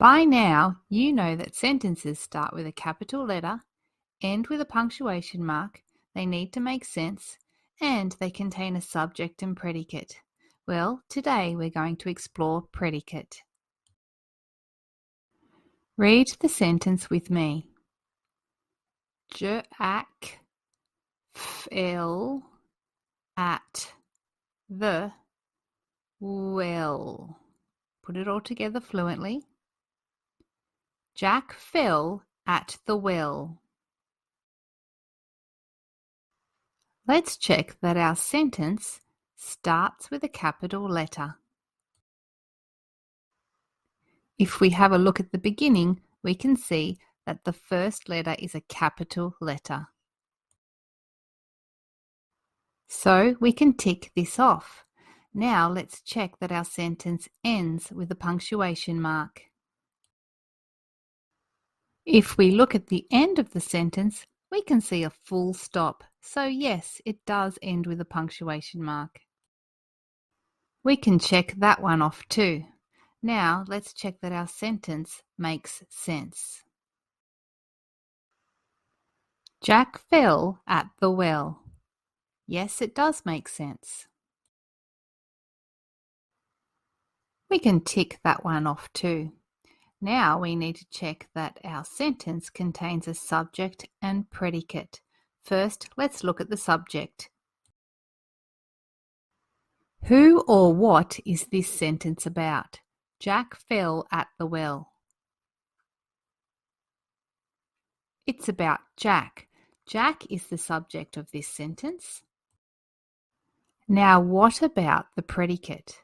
By now, you know that sentences start with a capital letter, end with a punctuation mark, they need to make sense, and they contain a subject and predicate. Well, today we're going to explore predicate. Read the sentence with me. Jack fell at the well. Put it all together fluently. Jack fell at the well. Let's check that our sentence starts with a capital letter. If we have a look at the beginning, we can see that the first letter is a capital letter. So we can tick this off. Now let's check that our sentence ends with a punctuation mark. If we look at the end of the sentence, we can see a full stop. So yes, it does end with a punctuation mark. We can check that one off too. Now let's check that our sentence makes sense. Jack fell at the well. Yes, it does make sense. We can tick that one off too. Now we need to check that our sentence contains a subject and predicate. First, let's look at the subject. Who or what is this sentence about? Jack fell at the well. It's about Jack. Jack is the subject of this sentence. Now, what about the predicate?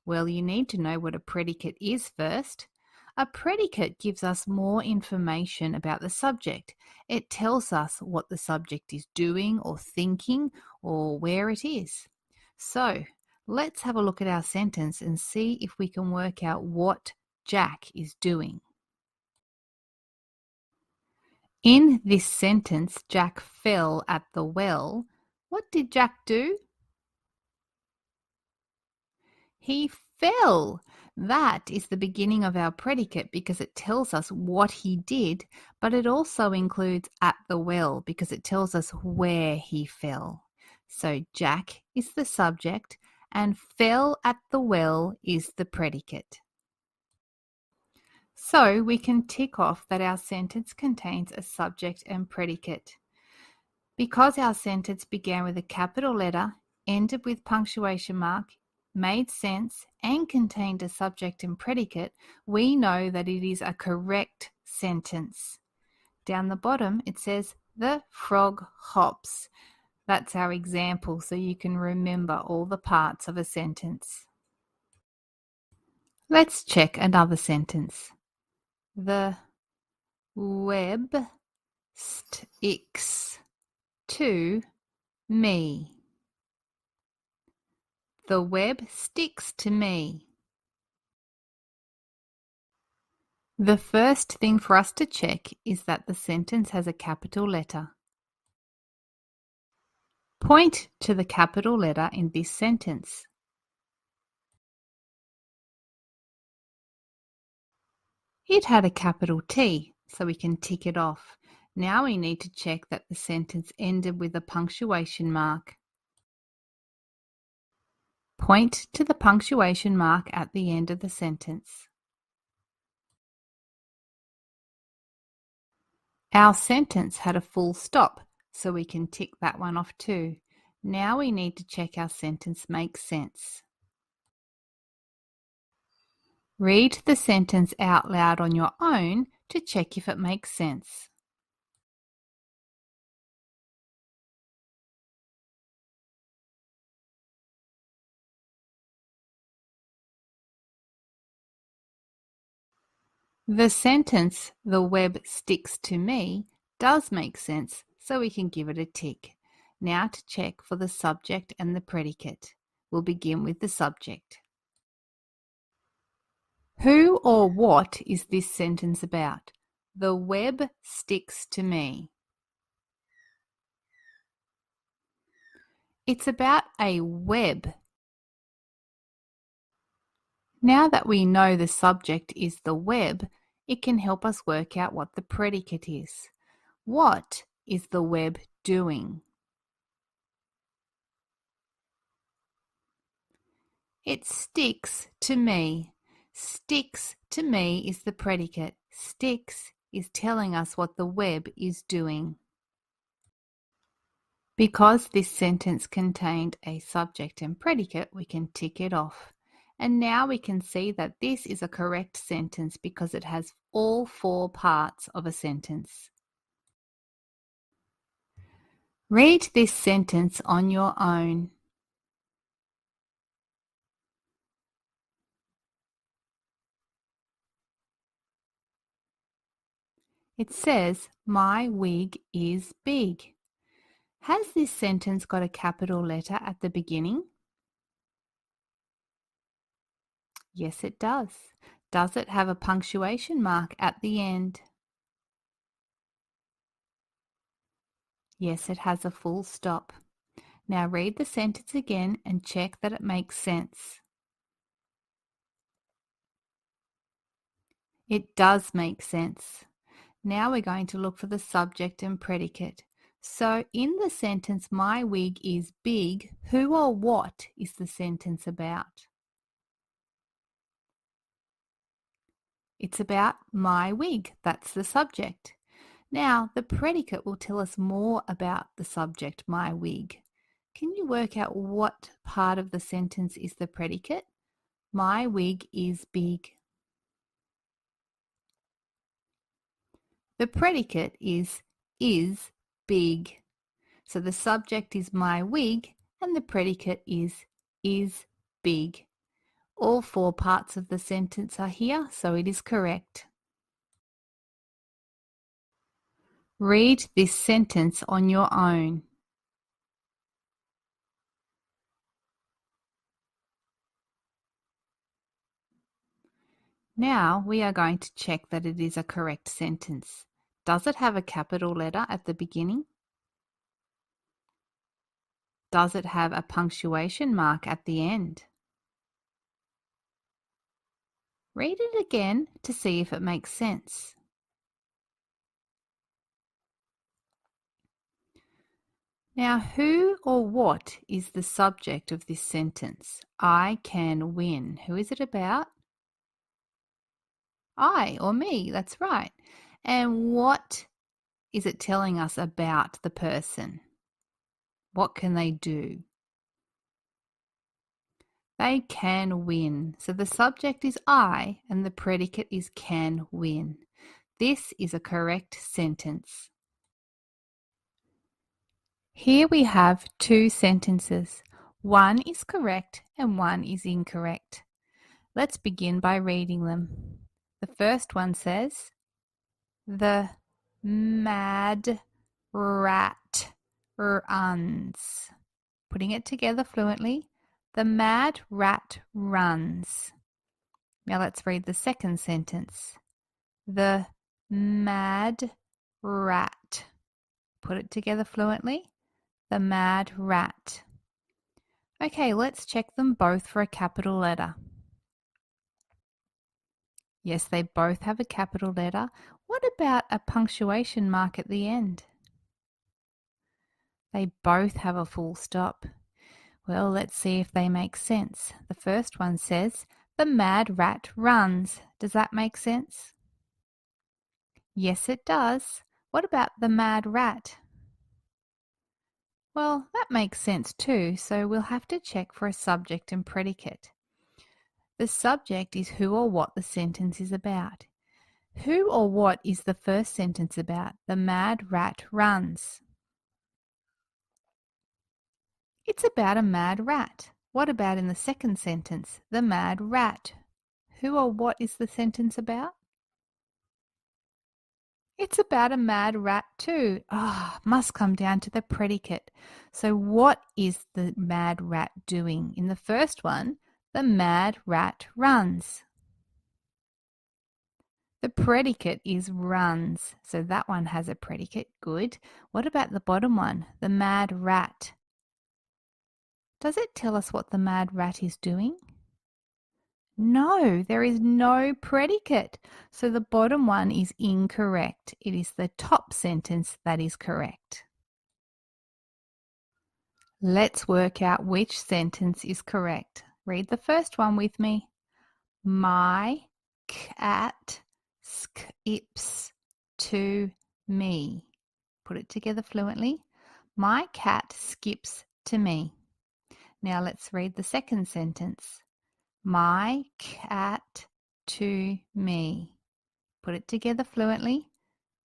Well, you need to know what a predicate is first. A predicate gives us more information about the subject. It tells us what the subject is doing or thinking or where it is. So, let's have a look at our sentence and see if we can work out what Jack is doing. In this sentence, Jack fell at the well. What did Jack do? He fell. That is the beginning of our predicate because it tells us what he did, but it also includes at the well because it tells us where he fell. So Jack is the subject and fell at the well is the predicate. So we can tick off that our sentence contains a subject and predicate. Because our sentence began with a capital letter, ended with punctuation mark, made sense, and contained a subject and predicate, we know that it is a correct sentence. Down the bottom, it says, "The frog hops." That's our example, so you can remember all the parts of a sentence. Let's check another sentence. The web sticks to me. The web sticks to me. The first thing for us to check is that the sentence has a capital letter. Point to the capital letter in this sentence. It had a capital T, so we can tick it off. Now we need to check that the sentence ended with a punctuation mark. Point to the punctuation mark at the end of the sentence. Our sentence had a full stop, so we can tick that one off too. Now we need to check our sentence makes sense. Read the sentence out loud on your own to check if it makes sense. The sentence, "The web sticks to me," does make sense, so we can give it a tick. Now to check for the subject and the predicate. We'll begin with the subject. Who or what is this sentence about? The web sticks to me. It's about a web. Now that we know the subject is the web, it can help us work out what the predicate is. What is the web doing? It sticks to me. Sticks to me is the predicate. Sticks is telling us what the web is doing. Because this sentence contained a subject and predicate, we can tick it off. And now we can see that this is a correct sentence because it has all four parts of a sentence. Read this sentence on your own. It says, my wig is big. Has this sentence got a capital letter at the beginning? Yes, it does. Does it have a punctuation mark at the end? Yes, it has a full stop. Now read the sentence again and check that it makes sense. It does make sense. Now we're going to look for the subject and predicate. So in the sentence, my wig is big, who or what is the sentence about? It's about my wig. That's the subject. Now, the predicate will tell us more about the subject, my wig. Can you work out what part of the sentence is the predicate? My wig is big. The predicate is big. So the subject is my wig and the predicate is big. All four parts of the sentence are here, so it is correct. Read this sentence on your own. Now we are going to check that it is a correct sentence. Does it have a capital letter at the beginning? Does it have a punctuation mark at the end? Read it again to see if it makes sense. Now, who or what is the subject of this sentence? I can win. Who is it about? I or me, that's right. And what is it telling us about the person? What can they do? They can win. So the subject is I and the predicate is can win. This is a correct sentence. Here we have two sentences. One is correct and one is incorrect. Let's begin by reading them. The first one says, the mad rat runs. Putting it together fluently, the mad rat runs. Now let's read the second sentence. The mad rat. Put it together fluently. The mad rat. Okay, let's check them both for a capital letter. Yes, they both have a capital letter. What about a punctuation mark at the end? They both have a full stop. Well, let's see if they make sense. The first one says, the mad rat runs. Does that make sense? Yes, it does. What about the mad rat? Well, that makes sense too, so we'll have to check for a subject and predicate. The subject is who or what the sentence is about. Who or what is the first sentence about? The mad rat runs. It's about a mad rat. What about in the second sentence? The mad rat. Who or what is the sentence about? It's about a mad rat too. Must come down to the predicate. So what is the mad rat doing? In the first one, the mad rat runs. The predicate is runs. So that one has a predicate. Good. What about the bottom one? The mad rat. Does it tell us what the mad rat is doing? No, there is no predicate. So the bottom one is incorrect. It is the top sentence that is correct. Let's work out which sentence is correct. Read the first one with me. My cat skips to me. Put it together fluently. My cat skips to me. Now let's read the second sentence. My cat to me. Put it together fluently.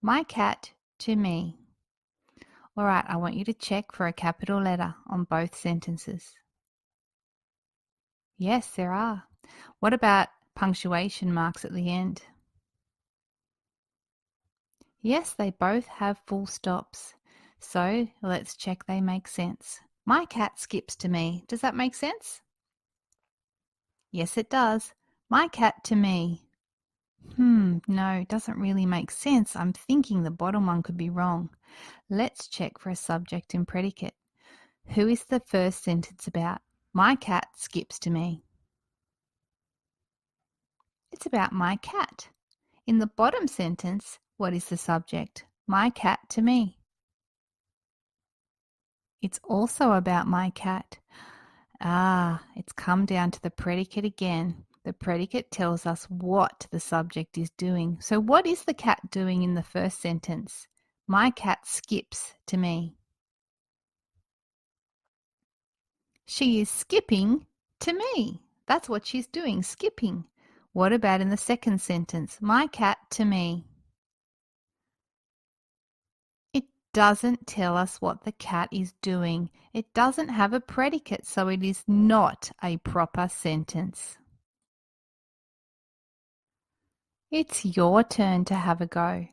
My cat to me. All right, I want you to check for a capital letter on both sentences. Yes, there are. What about punctuation marks at the end? Yes, they both have full stops. So let's check they make sense. My cat skips to me. Does that make sense? Yes, it does. My cat to me. No, it doesn't really make sense. I'm thinking the bottom one could be wrong. Let's check for a subject and predicate. Who is the first sentence about? My cat skips to me. It's about my cat. In the bottom sentence, what is the subject? My cat to me. It's also about my cat. It's come down to the predicate again. The predicate tells us what the subject is doing. So what is the cat doing in the first sentence? My cat skips to me. She is skipping to me. That's what she's doing, skipping. What about in the second sentence? My cat to me. It doesn't tell us what the cat is doing. It doesn't have a predicate, so it is not a proper sentence. It's your turn to have a go.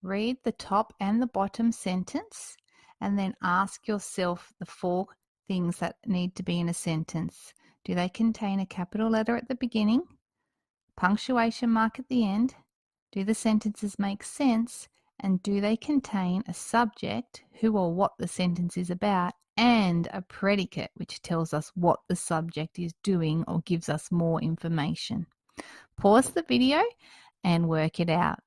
Read the top and the bottom sentence and then ask yourself the 4 things that need to be in a sentence. Do they contain a capital letter at the beginning? Punctuation mark at the end? Do the sentences make sense? And do they contain a subject, who or what the sentence is about, and a predicate, which tells us what the subject is doing or gives us more information? Pause the video and work it out.